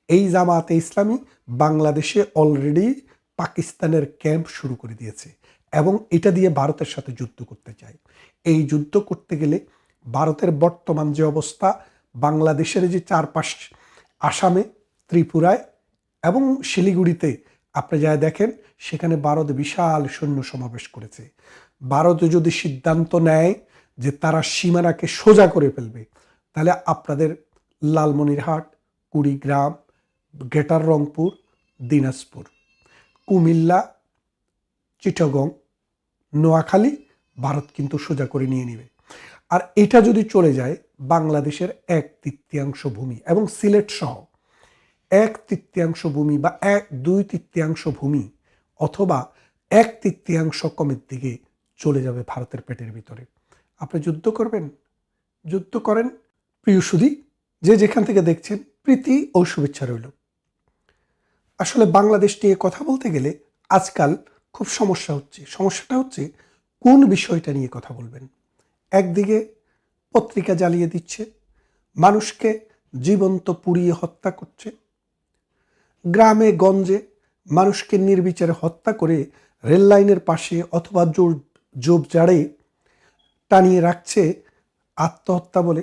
এই জামাতে ইসলামী বাংলাদেশে অলরেডি পাকিস্তানের ক্যাম্প শুরু করে দিয়েছে এবং এটা দিয়ে ভারতের সাথে যুদ্ধ করতে চায়। এই যুদ্ধ করতে গেলে ভারতের বর্তমান যে অবস্থা, বাংলাদেশের যে চারপাশ, আসামে, ত্রিপুরায় এবং শিলিগুড়িতে আপনি যা দেখেন, সেখানে ভারত বিশাল সৈন্য সমাবেশ করেছে। ভারত যদি সিদ্ধান্ত নেয় যে তারা সীমানাকে সোজা করে ফেলবে, তাহলে আপনাদের লালমনিরহাট, কুড়িগ্রাম, গ্রেটার রংপুর, দিনাজপুর, কুমিল্লা, চিটাগং, নোয়াখালী ভারত কিন্তু সোজা করে নিয়ে নেবে। আর এটা যদি চলে যায়, বাংলাদেশের 1/3 ভূমি এবং সিলেট সহ 1/3 ভূমি বা 2/3 ভূমি অথবা 1/3 কমের দিকে চলে যাবে ভারতের পেটের ভিতরে। আপনি যুদ্ধ করবেন? যুদ্ধ করেন। প্রিয় সুধী, যে যেখান থেকে দেখছেন, প্রীতি ও শুভেচ্ছা রইল। আসলে বাংলাদেশ নিয়ে কথা বলতে গেলে আজকাল খুব সমস্যাটা হচ্ছে কোন বিষয়টা নিয়ে কথা বলবেন। একদিকে পত্রিকা জ্বালিয়ে দিচ্ছে, মানুষকে জীবন্ত পুড়িয়ে হত্যা করছে, গ্রামে গঞ্জে মানুষকে নির্বিচারে হত্যা করে রেল লাইনের পাশে অথবা ঝোপঝাড়ে টানিয়ে রাখছে আত্মহত্যা বলে।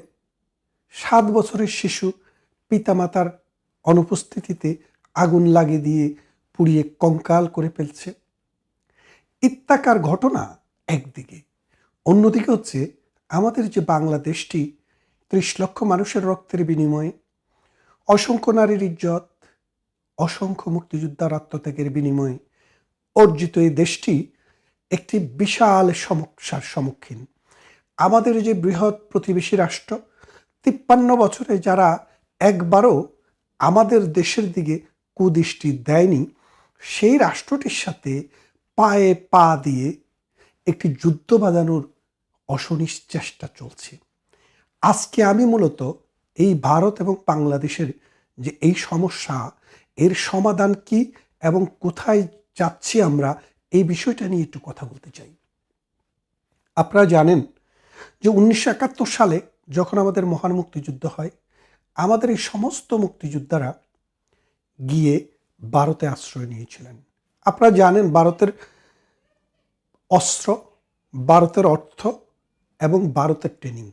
7 বছরের শিশু পিতামাতার অনুপস্থিতিতে আগুন লাগিয়ে দিয়ে পুড়িয়ে কঙ্কাল করে ফেলছে। ইত্যাকার ঘটনা একদিকে, অন্যদিকে হচ্ছে আমাদের যে বাংলাদেশটি 30 লক্ষ মানুষের রক্তের বিনিময়ে, অসংখ্য নারীর ইজ্জত, অসংখ্য মুক্তিযোদ্ধার আত্মত্যাগের বিনিময়ে অর্জিত এই দেশটি একটি বিশাল সমস্যার সম্মুখীন। আমাদের যে বৃহৎ প্রতিবেশী রাষ্ট্র, 53 বছরে যারা একবারও আমাদের দেশের দিকে কুদৃষ্টি দেয়নি, সেই রাষ্ট্রটির সাথে পায়ে পা দিয়ে একটি যুদ্ধ বাঁধানোর অশনিস চেষ্টা চলছে। আজকে আমি মূলত এই ভারত এবং বাংলাদেশের যে এই সমস্যা, এর সমাধান কি এবং কোথায় যাচ্ছি আমরা, এই বিষয়টা নিয়ে একটু কথা বলতে চাই। আপনারা জানেন যে 1971 সালে যখন আমাদের মহান মুক্তিযুদ্ধ হয়, আমাদের এই সমস্ত মুক্তিযোদ্ধারা গিয়ে ভারতে আশ্রয় নিয়েছিলেন। আপনারা জানেন ভারতের অস্ত্র, ভারতের অর্থ এবং ভারতের ট্রেনিং,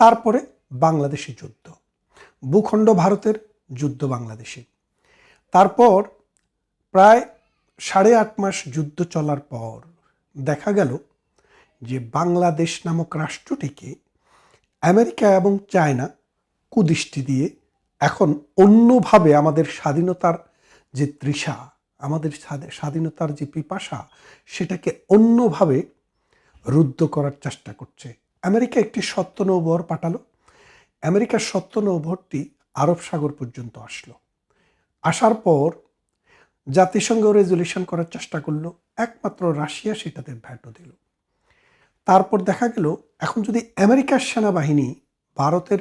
তারপরে বাংলাদেশি যুদ্ধ, ভূখণ্ড ভারতের, যুদ্ধ বাংলাদেশে। তারপর প্রায় 8.5 মাস যুদ্ধ চলার পর দেখা গেল যে বাংলাদেশ নামক রাষ্ট্রটিকে আমেরিকা এবং চায়না কুদৃষ্টি দিয়ে এখন অন্যভাবে আমাদের স্বাধীনতার যে তৃষা, আমাদের স্বাধীনতার যে পিপাসা, সেটাকে অন্যভাবে রুদ্ধ করার চেষ্টা করছে। আমেরিকা একটি সত্য নৌবহর পাঠালো। আমেরিকার সত্য নৌবহরটি আরব সাগর পর্যন্ত আসলো। আসার পর জাতিসংঘ রেজুলেশন করার চেষ্টা করলো, একমাত্র রাশিয়া সেটাতে ভ্যাটো দিল। তারপর দেখা গেল এখন যদি আমেরিকার সেনাবাহিনী ভারতের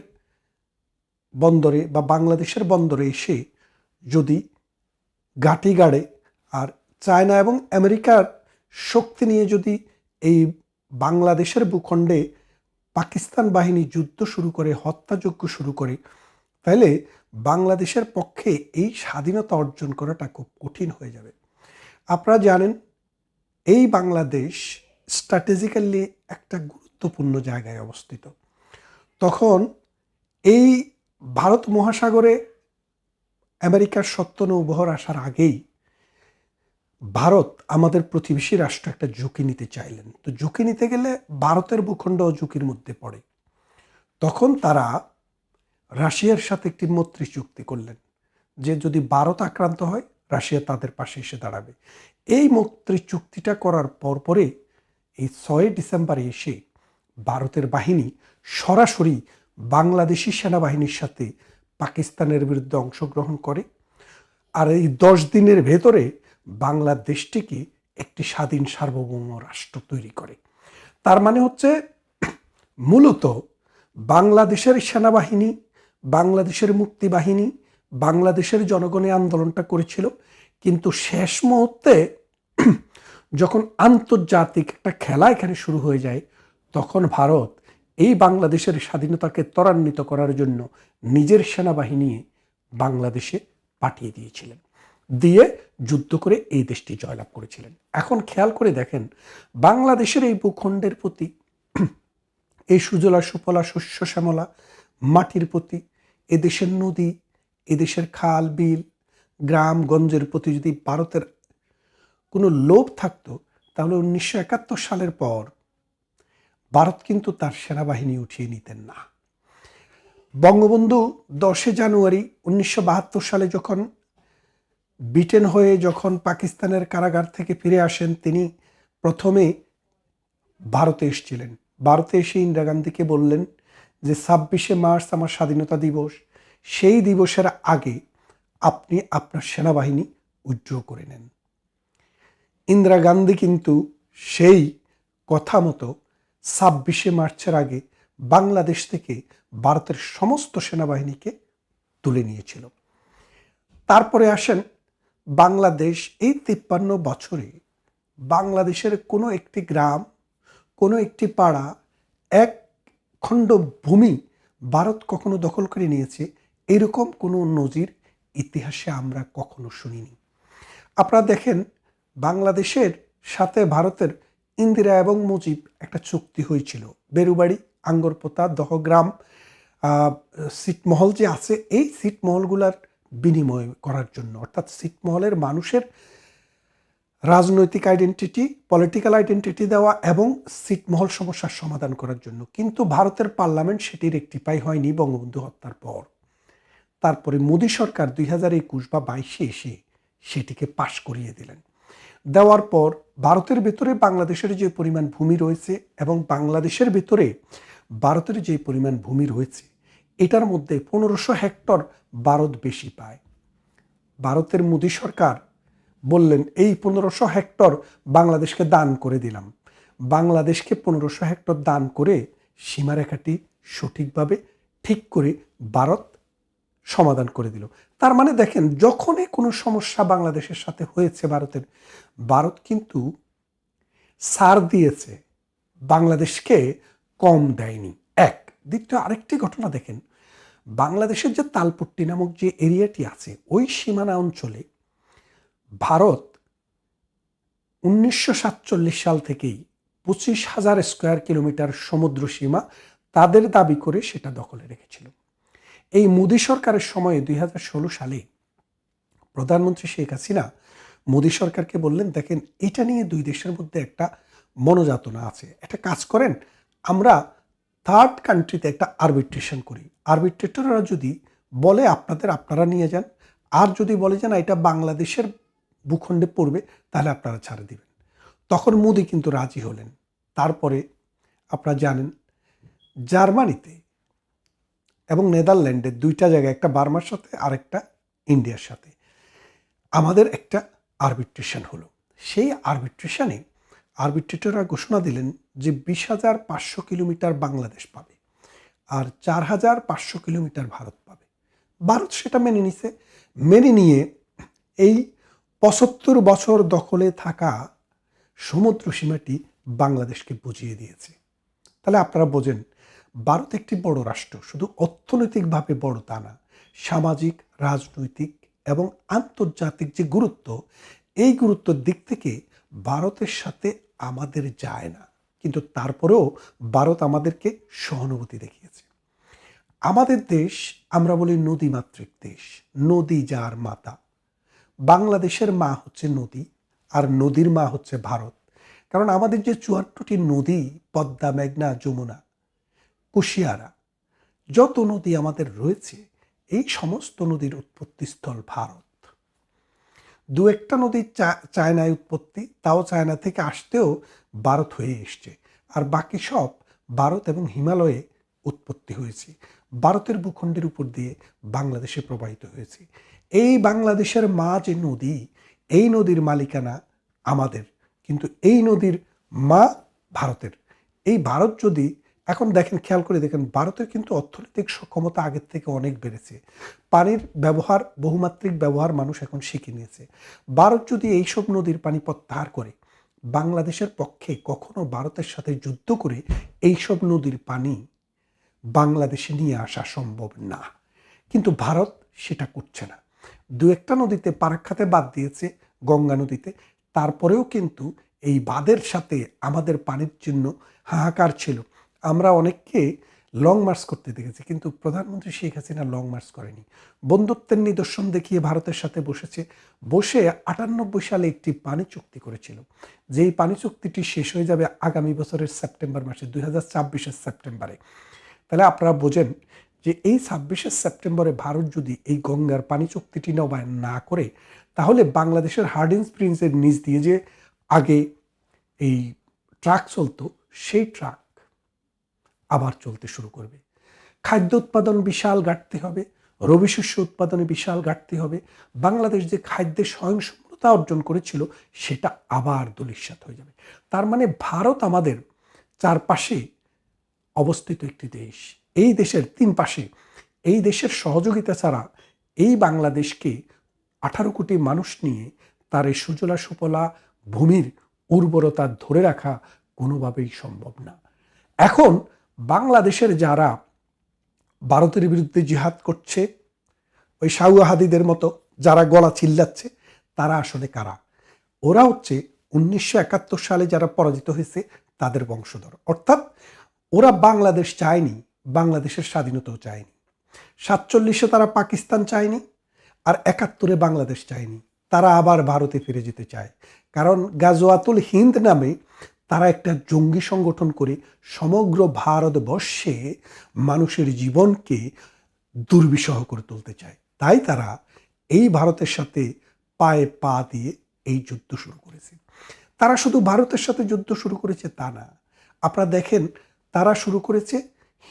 বন্দরে বা বাংলাদেশের বন্দরে এসে যদি ঘাঁটি গাড়ে, আর চায়না এবং আমেরিকার শক্তি নিয়ে যদি এই বাংলাদেশের ভূখণ্ডে পাকিস্তান বাহিনী যুদ্ধ শুরু করে, হত্যাযজ্ঞ শুরু করে, তাহলে বাংলাদেশের পক্ষে এই স্বাধীনতা অর্জন করাটা খুব কঠিন হয়ে যাবে। আপনারা জানেন এই বাংলাদেশ স্ট্র্যাটেজিক্যালি একটা গুরুত্বপূর্ণ জায়গায় অবস্থিত। তখন এই ভারত মহাসাগরে আমেরিকার সত্য নৌবহর আসার আগেই ভারত আমাদের প্রতিবেশী রাষ্ট্র একটা ঝুঁকি নিতে চাইলেন। তো ঝুঁকি নিতে গেলে ভারতের ভূখণ্ড ঝুঁকির মধ্যে পড়ে। তখন তারা রাশিয়ার সাথে একটি মৈত্রী চুক্তি করলেন যে যদি ভারত আক্রান্ত হয়, রাশিয়া তাদের পাশে এসে দাঁড়াবে। এই মৈত্রী চুক্তিটা করার পরে এই 6 ডিসেম্বরে এসে ভারতের বাহিনী সরাসরি বাংলাদেশি সেনাবাহিনীর সাথে পাকিস্তানের বিরুদ্ধে অংশগ্রহণ করে। আর এই 10 দিনের ভেতরে বাংলাদেশটিকে একটি স্বাধীন সার্বভৌম রাষ্ট্র তৈরি করে। তার মানে হচ্ছে মূলত বাংলাদেশের সেনাবাহিনী, বাংলাদেশের মুক্তিবাহিনী, বাংলাদেশের জনগণের আন্দোলনটা করেছিল, কিন্তু শেষ মুহূর্তে যখন আন্তর্জাতিক একটা খেলা এখানে শুরু হয়ে যায়, তখন ভারত এই বাংলাদেশের স্বাধীনতাকে ত্বরান্বিত করার জন্য নিজের সেনাবাহিনী বাংলাদেশে পাঠিয়ে দিয়েছিলেন, দিয়ে যুদ্ধ করে এই দেশটি জয়লাভ করেছিলেন। এখন খেয়াল করে দেখেন বাংলাদেশের এই ভূখণ্ডের প্রতি, এই সুজলা সুফলা শস্য শ্যামলা মাটির প্রতি, এদেশের নদী, এদেশের খাল বিল গ্রামগঞ্জের প্রতি যদি ভারতের কোনো লোভ থাকতো, তাহলে 1971 সালের পর ভারত কিন্তু তার সেনাবাহিনী উঠিয়ে নিতেন না। বঙ্গবন্ধু 10 জানুয়ারি 1972 সালে যখন ব্রিটেন হয়ে যখন পাকিস্তানের কারাগার থেকে ফিরে আসেন, তিনি প্রথমে ভারতে এসেছিলেন। ভারতে এসে ইন্দিরা গান্ধীকে বললেন যে 26শে মার্চ আমার স্বাধীনতা দিবস, সেই দিবসের আগে আপনি আপনার সেনাবাহিনী উইথড্র করে নেন। ইন্দিরা গান্ধী কিন্তু সেই কথা মতো 26শে মার্চের আগে বাংলাদেশ থেকে ভারতের সমস্ত সেনাবাহিনীকে তুলে নিয়েছিল। তারপরে আসেন বাংলাদেশ, এই 53 বছরে বাংলাদেশের কোনো একটি গ্রাম, কোনো একটি পাড়া, এক খণ্ড ভূমি ভারত কখনো দখল করে নিয়েছে, এরকম কোনো নজির ইতিহাসে আমরা কখনো শুনিনি। আপনারা দেখেন বাংলাদেশের সাথে ভারতের ইন্দিরা এবং মুজিব একটা চুক্তি হয়েছিল, বেরুবাড়ি, আঙ্গরপোতা, দহগ্রাম, ছিটমহল যে আছে, এই ছিটমহলগুলার বিনিময় করার জন্য, অর্থাৎ ছিটমহলের মানুষের রাজনৈতিক আইডেন্টিটি, পলিটিক্যাল আইডেন্টিটি দেওয়া এবং ছিটমহল সমস্যার সমাধান করার জন্য। কিন্তু ভারতের পার্লামেন্ট সেটি রেকটিফাই হয়নি বঙ্গবন্ধু হত্যার পর। তারপরে মোদী সরকার 2021 বা 22-এ এসে সেটিকে পাশ করিয়ে দিলেন। দেওয়ার পর ভারতের ভেতরে বাংলাদেশের যে পরিমাণ ভূমি রয়েছে এবং বাংলাদেশের ভেতরে ভারতের যে পরিমাণ ভূমি রয়েছে, এটার মধ্যে 1500 হেক্টর ভারত বেশি পায়। ভারতের মোদী সরকার বললেন এই 1500 হেক্টর বাংলাদেশকে দান করে দিলাম। বাংলাদেশকে 1500 হেক্টর দান করে সীমারেখাটি সঠিকভাবে ঠিক করে ভারত সমাধান করে দিল। তার মানে দেখেন, যখনই কোনো সমস্যা বাংলাদেশের সাথে হয়েছে ভারতের, ভারত কিন্তু ছাড় দিয়েছে, বাংলাদেশকে কম দেয়নি। এক দ্বিতীয় আরেকটি ঘটনা দেখেন, বাংলাদেশের যে তালপট্টি নামক যে এরিয়াটি আছে, ওই সীমানা অঞ্চলে ভারত 1947 সাল থেকেই 25,000 স্কোয়ার কিলোমিটার সমুদ্র সীমা তাদের দাবি করে সেটা দখলে রেখেছিল। এই মোদী সরকারের সময়ে 2016 সালে প্রধানমন্ত্রী শেখ হাসিনা মোদী সরকারকে বললেন, দেখেন এটা নিয়ে দুই দেশের মধ্যে একটা মনোযাতনা আছে, একটা কাজ করেন, আমরা থার্ড কান্ট্রিতে একটা আরবিট্রেশন করি। আরবিট্রেটররা যদি বলে আপনারা নিয়ে যান, আর যদি বলে যে না এটা বাংলাদেশের ভূখণ্ডে পড়বে, তাহলে আপনারা ছাড়ে দিবেন। তখন মোদি কিন্তু রাজি হলেন। তারপরে আপনারা জানেন জার্মানিতে এবং নেদারল্যান্ডে দুইটা জায়গায়, একটা বার্মার সাথে আর একটা ইন্ডিয়ার সাথে আমাদের একটা আরবিট্রেশন হলো। সেই আরবিট্রেশনে আরবিট্রেটররা ঘোষণা দিলেন যে 20,500 কিলোমিটার বাংলাদেশ পাবে আর 4,500 কিলোমিটার ভারত পাবে। ভারত সেটা মেনে নিছে। মেনে নিয়ে এই 75 বছর দখলে থাকা সমুদ্র সীমাটি বাংলাদেশকে বুঝিয়ে দিয়েছে। তাহলে আপনারা বোঝেন, ভারত একটি বড় রাষ্ট্র, শুধু অর্থনৈতিকভাবে বড় তা না, সামাজিক, রাজনৈতিক এবং আন্তর্জাতিক যে গুরুত্ব, এই গুরুত্বের দিক থেকে ভারতের সাথে আমাদের যায় না। কিন্তু তারপরেও ভারত আমাদেরকে সহানুভূতি দেখিয়েছে। আমাদের দেশ, আমরা বলি নদীমাতৃক দেশ, নদী যার মাতা। বাংলাদেশের মা হচ্ছে নদী, আর নদীর মা হচ্ছে ভারত। কারণ আমাদের যে 54টি নদী, পদ্মা, মেঘনা, যমুনা, কুশিয়ারা, যত নদী আমাদের রয়েছে, এই সমস্ত নদীর উৎপত্তিস্থল ভারত। দু একটা নদী চায়নায় উৎপত্তি, তাও চায়না থেকে আসতেও ভারত হয়ে এসছে। আর বাকি সব ভারত এবং হিমালয়ে উৎপত্তি হয়েছে, ভারতের ভূখণ্ডের উপর দিয়ে বাংলাদেশে প্রবাহিত হয়েছে। এই বাংলাদেশের মা যে নদী, এই নদীর মালিকানা আমাদের, কিন্তু এই নদীর মা ভারতের। এই ভারত যদি এখন দেখেন, খেয়াল করে দেখেন, ভারতের কিন্তু অর্থনৈতিক সক্ষমতা আগের থেকে অনেক বেড়েছে। পানির ব্যবহার, বহুমাত্রিক ব্যবহার মানুষ এখন শিখে নিয়েছে। ভারত যদি এইসব নদীর পানি প্রত্যাহার করে, বাংলাদেশের পক্ষে কখনো ভারতের সাথে যুদ্ধ করে এইসব নদীর পানি বাংলাদেশে নিয়ে আসা সম্ভব না। কিন্তু ভারত সেটা করছে না। দু একটা নদীতে পারাক্ষাতে বাঁধ দিয়েছে, গঙ্গা নদীতে, তারপরেও কিন্তু এই বাঁধের সাথে আমাদের পানির জন্য হাহাকার ছিল। আমরা অনেককে লং মার্চ করতে দেখেছি, কিন্তু প্রধানমন্ত্রী শেখ হাসিনা লং মার্চ করেনি। বন্ধুত্বের নিদর্শন দেখিয়ে ভারতের সাথে বসে 98 সালে একটি পানি চুক্তি করেছিল, যেই পানি চুক্তিটি শেষ হয়ে যাবে আগামী বছরের সেপ্টেম্বর মাসে, 2026-এর সেপ্টেম্বরে। তাহলে আপনারা বোঝেন যে এই 26শে সেপ্টেম্বরে ভারত যদি এই গঙ্গার পানি চুক্তিটি নবায়ন না করে, তাহলে বাংলাদেশের হার্ডিঞ্জ ব্রিজের নিচ দিয়ে যে আগে এই ট্রাক চলতো, সেই ট্রাক আবার চলতে শুরু করবে। খাদ্য উৎপাদন বিশাল ঘাটতি হবে, রবি শস্য উৎপাদনে বিশাল ঘাটতি হবে। বাংলাদেশ যে খাদ্যের স্বয়ংসম্পূর্ণতা অর্জন করেছিল, সেটা আবার ধূলিসাৎ হয়ে যাবে। তার মানে ভারত আমাদের চারপাশে অবস্থিত একটি দেশ। এই দেশের 3 পাশে, এই দেশের সহযোগিতা ছাড়া এই বাংলাদেশকে 18 কোটি মানুষ নিয়ে তার এই সুজলা সুফলা ভূমির উর্বরতা ধরে রাখা কোনোভাবেই সম্ভব না। এখন বাংলাদেশের যারা ভারতের বিরুদ্ধে জিহাদ করছে, ওই শাউহাদিদের মতো যারা গলা চিল্লাচ্ছে, তারা আসলে কারা? ওরা হচ্ছে 1971 সালে যারা পরাজিত হয়েছে তাদের বংশধর। অর্থাৎ ওরা বাংলাদেশ চায়নি, বাংলাদেশের স্বাধীনতাও চায়নি। 47-এ তারা পাকিস্তান চায়নি, আর 71-এ বাংলাদেশ চায়নি। তারা আবার ভারতে ফিরে যেতে চায়, কারণ গাজওয়াতুল হিন্দ নামে তারা একটা জঙ্গি সংগঠন করে সমগ্র ভারতবর্ষে মানুষের জীবনকে দুর্বিষহ করে তুলতে চায়। তাই তারা এই ভারতের সাথে পায়ে পা দিয়ে এই যুদ্ধ শুরু করেছে। তারা শুধু ভারতের সাথে যুদ্ধ শুরু করেছে তা না, আপনারা দেখেন তারা শুরু করেছে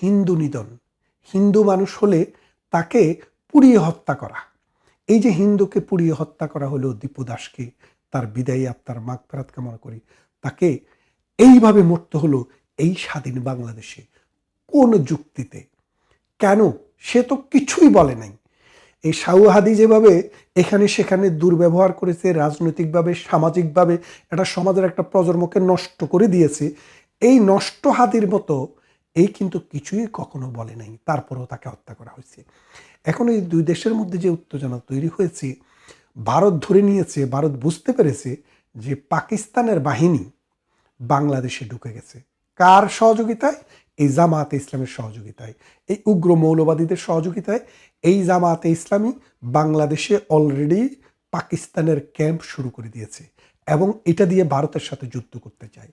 হিন্দু নিধন। হিন্দু মানুষ হলে তাকে পুড়িয়ে হত্যা করা। এই যে হিন্দুকে পুড়িয়ে হত্যা করা হলো, দীপু দাসকে, তার বিদায়ী আত্মার মাগফিরাত কামনা করি, তাকে এইভাবে মরতে হলো এই স্বাধীন বাংলাদেশে কোন যুক্তিতে? কেন? সে তো কিছুই বলে নাই। এই শাউহাদি যেভাবে এখানে সেখানে দুর্ব্যবহার করেছে, রাজনৈতিকভাবে সামাজিকভাবে এটা সমাজের একটা প্রজন্মকে নষ্ট করে দিয়েছে, এই নষ্ট হাদির মতো এই কিন্তু কিছুই কখনো বলে নাই, তারপরেও তাকে হত্যা করা হয়েছে। এখন এই দুই দেশের মধ্যে যে উত্তেজনা তৈরি হয়েছে, ভারত ধরে নিয়েছে, ভারত বুঝতে পেরেছে যে পাকিস্তানের বাহিনী বাংলাদেশে ঢুকে গেছে। কার সহযোগিতায়? এই জামায়াতে ইসলামের সহযোগিতায়, এই উগ্র মৌলবাদীদের সহযোগিতায় এই জামায়াতে ইসলামী বাংলাদেশে অলরেডি পাকিস্তানের ক্যাম্প শুরু করে দিয়েছে, এবং এটা দিয়ে ভারতের সাথে যুদ্ধ করতে চায়।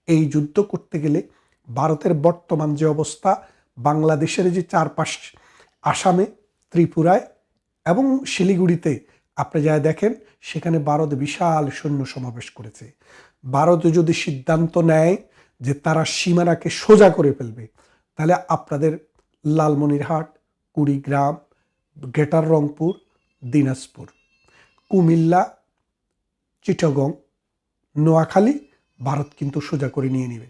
এই যুদ্ধ করতে গেলে ভারতের বর্তমান যে অবস্থা, বাংলাদেশের যে চারপাশ, আসামে, ত্রিপুরায় এবং শিলিগুড়িতে আপনি যা দেখেন, সেখানে ভারত বিশাল সৈন্য সমাবেশ করেছে। ভারত যদি সিদ্ধান্ত নেয় যে তারা সীমানাকে সোজা করে ফেলবে, তাহলে আপনাদের লালমনিরহাট, কুড়িগ্রাম, গ্রেটার রংপুর, দিনাজপুর, কুমিল্লা, চিটাগং, নোয়াখালী ভারত কিন্তু সোজা করে নিয়ে নেবে।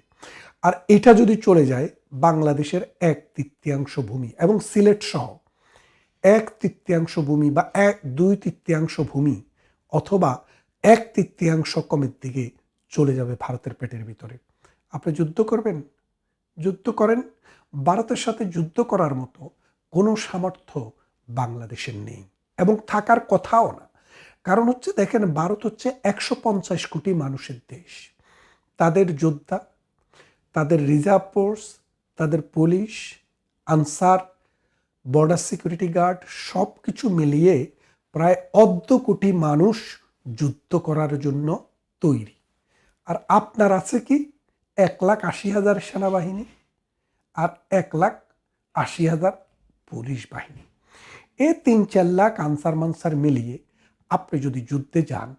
আর এটা যদি চলে যায়, বাংলাদেশের 1/3 ভূমি এবং সিলেট সহ 1/3 ভূমি বা 2/3 ভূমি অথবা 1/3 কমের দিকে চলে যাবে ভারতের পেটের ভিতরে। আপনি যুদ্ধ করবেন? যুদ্ধ করেন। ভারতের সাথে যুদ্ধ করার মতো কোনো সামর্থ্য বাংলাদেশের নেই এবং থাকার কথাও না। কারণ হচ্ছে দেখেন, ভারত হচ্ছে 150 কোটি মানুষের দেশ। তাদের যোদ্ধা, তাদের রিজার্ভ ফোর্স, তাদের police, Ansar, border security guard সব কিছু মিলিয়ে প্রায় 1.25 কোটি মানুষ যুদ্ধ করার জন্য তৈরি। আর আপনার আছে কি? 1,80,000 সেনাবাহিনী আর 1,80,000 পুলিশ বাহিনী। এই 3-4 লাখ আনসার মানসার মিলিয়ে আপনি যদি যুদ্ধে যান,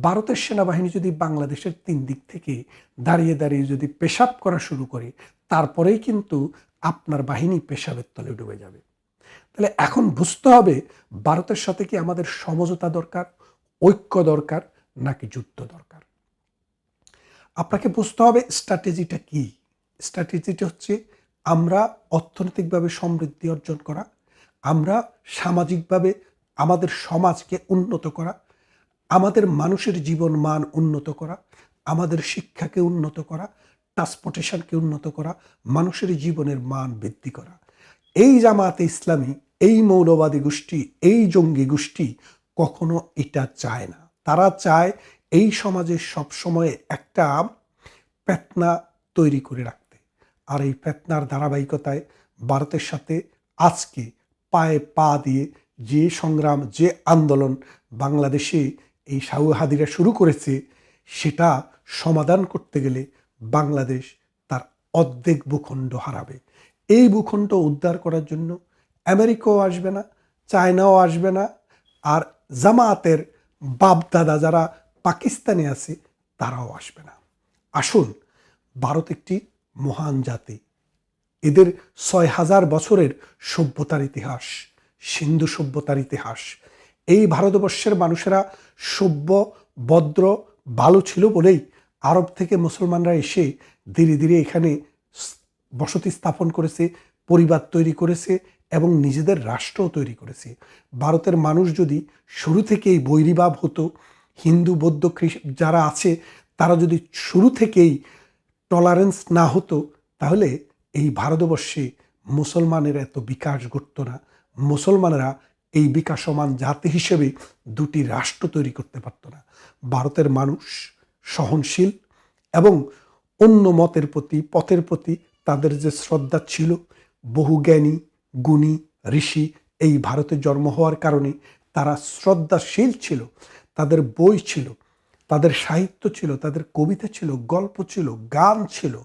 ভারতের সেনাবাহিনী যদি বাংলাদেশের 3 দিক থেকে দাঁড়িয়ে দাঁড়িয়ে যদি পেশাব করা শুরু করে, তারপরেই কিন্তু আপনার বাহিনী পেশাবের তলে ডুবে যাবে। তাহলে এখন বুঝতে হবে ভারতের সাথে কি আমাদের সমঝোতা দরকার, ঐক্য দরকার, নাকি যুদ্ধ দরকার? আপনাকে বুঝতে হবে স্ট্র্যাটেজিটা কি। স্ট্র্যাটেজিটা হচ্ছে আমরা অর্থনৈতিকভাবে সমৃদ্ধি অর্জন করা, আমরা সামাজিকভাবে আমাদের সমাজকে উন্নত করা, আমাদের মানুষের জীবন মান উন্নত করা, আমাদের শিক্ষাকে উন্নত করা, ট্রান্সপোর্টেশনকে উন্নত করা, মানুষের জীবনের মান বৃদ্ধি করা। এই জামায়াতে ইসলামী, এই মৌলবাদী গোষ্ঠী, এই জঙ্গি গোষ্ঠী কখনো এটা চায় না। তারা চায় এই সমাজে সবসময় একটা ফিতনা তৈরি করে রাখতে। আর এই ফিতনার ধারাবাহিকতায় ভারতের সাথে আজকে পায়ে পা দিয়ে যে সংগ্রাম, যে আন্দোলন বাংলাদেশে এই সাউহাদিরা শুরু করেছে, সেটা সমাধান করতে গেলে বাংলাদেশ তার অর্ধেক ভূখণ্ড হারাবে। এই ভূখণ্ড উদ্ধার করার জন্য আমেরিকাও আসবে না, চায়নাও আসবে না, আর জামায়াতের বাপদাদা যারা পাকিস্তানে আছে তারাও আসবে না। আসুন, ভারত একটি মহান জাতি। এদের ৬,০০০ বছরের সভ্যতার ইতিহাস, সিন্ধু সভ্যতার ইতিহাস। এই ভারতবর্ষের মানুষেরা সভ্য, ভদ্র, ভালো ছিল বলেই আরব থেকে মুসলমানরা এসে ধীরে ধীরে এখানে বসতি স্থাপন করেছে, পরিবার তৈরি করেছে এবং নিজেদের রাষ্ট্রও তৈরি করেছে। ভারতের মানুষ যদি শুরু থেকেই বৈরীভাব হতো, হিন্দু, বৌদ্ধ, যারা আছে তারা যদি শুরু থেকেই টলারেন্স না হতো, তাহলে এই ভারতবর্ষে মুসলমানের এত বিকাশ ঘটতো না। মুসলমানেরা এই বিকাশমান জাতি হিসেবে দুটি রাষ্ট্র তৈরি করতে পারত না। ভারতের মানুষ সহনশীল এবং অন্য মতের প্রতি, পথের প্রতি তাদের যে শ্রদ্ধা ছিল, বহু জ্ঞানী, গুণী, ঋষি এই ভারতে জন্ম হওয়ার কারণে তারা শ্রদ্ধাশীল ছিল। তাদের বই ছিল, তাদের সাহিত্য ছিল, তাদের কবিতা ছিল, গল্প ছিল, গান ছিল,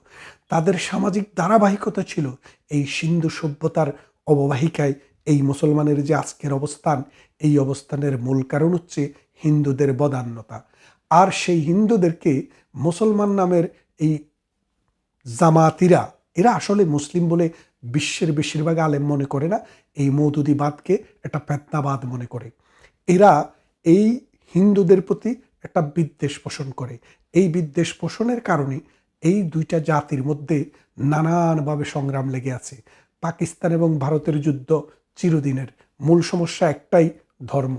তাদের সামাজিক ধারাবাহিকতা ছিল। এই সিন্ধু সভ্যতার অববাহিকায় এই মুসলমানের যে আজকের অবস্থান, এই অবস্থানের মূল কারণ হচ্ছে হিন্দুদের বদান্যতা। আর সেই হিন্দুদেরকে মুসলমান নামের এই জামাতিরা, এরা আসলে মুসলিম বলে বিশ্বের বেশিরভাগ আলেম মনে করে না, এই মওদুদিবাদকে একটা ফিতনাবাদ মনে করে। এরা এই হিন্দুদের প্রতি একটা বিদ্বেষ পোষণ করে। এই বিদ্বেষ পোষণের কারণে এই দুইটা জাতির মধ্যে নানানভাবে সংগ্রাম লেগে আছে। পাকিস্তান এবং ভারতের যুদ্ধ চিরদিনের। মূল সমস্যা একটাই, ধর্ম।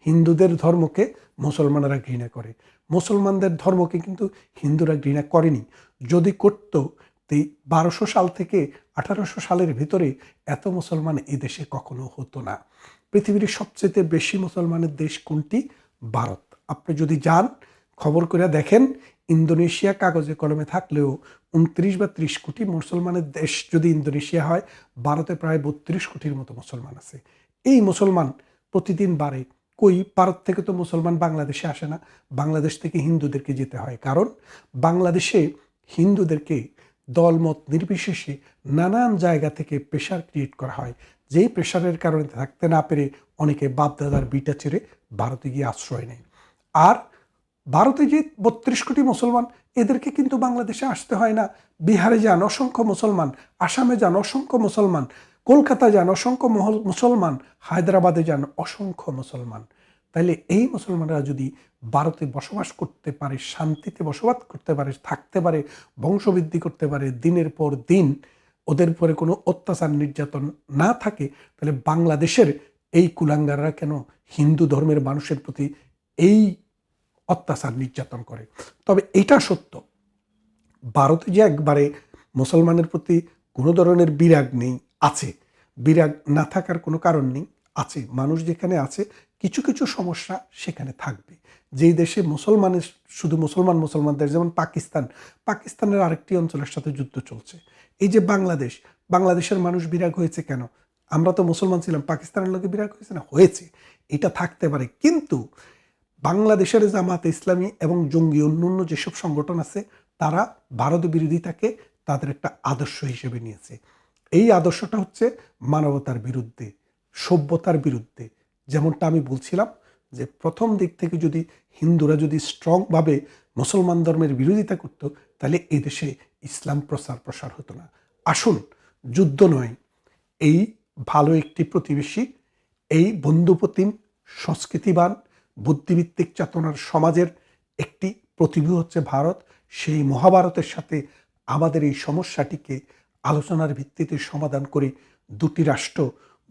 হিন্দুদের ধর্মকে মুসলমানরা ঘৃণা করে, মুসলমানদের ধর্মকে কিন্তু হিন্দুরা ঘৃণা করেনি। যদি করত, তো 1200 সাল থেকে 1800 সালের ভিতরে এত মুসলমান এই দেশে কখনো হতো না। পৃথিবীর সবচেয়ে বেশি মুসলমানের দেশ কোনটি? ভারত। আপনি যদি যান, খবর করে দেখেন, ইন্দোনেশিয়া কাগজে কলমে থাকলেও 29 বা 30 কোটি মুসলমানের দেশ যদি ইন্দোনেশিয়া হয়, ভারতে প্রায় 32 কোটির মতো মুসলমান আছে। এই মুসলমান প্রতিদিন বাড়ে। কই, ভারত থেকে তো মুসলমান বাংলাদেশে আসে না, বাংলাদেশ থেকে হিন্দুদেরকে যেতে হয়। কারণ বাংলাদেশে হিন্দুদেরকে দলমত নির্বিশেষে নানান জায়গা থেকে প্রেশার ক্রিয়েট করা হয়। যেই প্রেশারের কারণে থাকতে না পেরে অনেকে বাপদাদার বিটা ছেড়ে ভারতে গিয়ে আশ্রয় নেয়। আর ভারতে যে 32 কোটি মুসলমান, এদেরকে কিন্তু বাংলাদেশে আসতে হয় না। বিহারে যান, অসংখ্য মুসলমান; আসামে যান, অসংখ্য মুসলমান; কলকাতা যান, অসংখ্য মুসলমান; হায়দ্রাবাদে যান, অসংখ্য মুসলমান। তাইলে এই মুসলমানরা যদি ভারতে বসবাস করতে পারে, শান্তিতে বসবাস করতে পারে, থাকতে পারে, বংশবৃদ্ধি করতে পারে, দিনের পর দিন ওদের উপরে কোনো অত্যাচার নির্যাতন না থাকে, তাহলে বাংলাদেশের এই কুলাঙ্গাররা কেন হিন্দু ধর্মের মানুষের প্রতি এই অত্যাচার নির্যাতন করে? তবে এটা সত্য, ভারতে যে একবারে মুসলমানের প্রতি কোনো ধরনের বিরাগ নেই, আছে। বিরাগ না থাকার কোনো কারণ নেই, আছে। মানুষ যেখানে আছে, কিছু কিছু সমস্যা সেখানে থাকবে। যেই দেশে মুসলমানের শুধু মুসলমানদের, যেমন পাকিস্তানের আরেকটি অঞ্চলের সাথে যুদ্ধ চলছে। এই যে বাংলাদেশের মানুষ বিরাগ হয়েছে কেন? আমরা তো মুসলমান ছিলাম, পাকিস্তানের লোকে বিরাগ হয়েছে না? হয়েছে। এটা থাকতে পারে, কিন্তু বাংলাদেশের জামাতে ইসলামী এবং জঙ্গি অন্যান্য যেসব সংগঠন আছে, তারা ভারত বিরোধিতাকে তাদের একটা আদর্শ হিসেবে নিয়েছে। এই আদর্শটা হচ্ছে মানবতার বিরুদ্ধে, সভ্যতার বিরুদ্ধে। যেমনটা আমি বলছিলাম যে প্রথম দিক থেকে যদি হিন্দুরা যদি স্ট্রংভাবে মুসলমান ধর্মের বিরোধিতা করত, তাহলে এই দেশে ইসলাম প্রসার হতো না। আসুন, যুদ্ধ নয়, এই ভালো একটি প্রতিবেশী, এই বন্ধুপ্রতিম, সংস্কৃতিবান, বুদ্ধিভিত্তিক চেতনার সমাজের একটি প্রতিভূ হচ্ছে ভারত। সেই মহাভারতের সাথে আমাদের এই সমস্যাটিকে আলোচনার ভিত্তিতে সমাধান করে দুটি রাষ্ট্র,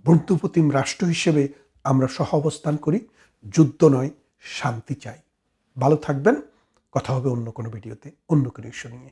বন্ধুপ্রতিম রাষ্ট্র হিসেবে আমরা সহাবস্থান করি। যুদ্ধ নয়, শান্তি চাই। ভালো থাকবেন। কথা হবে অন্য কোনো ভিডিওতে, অন্য কোনো ইস্যু নিয়ে।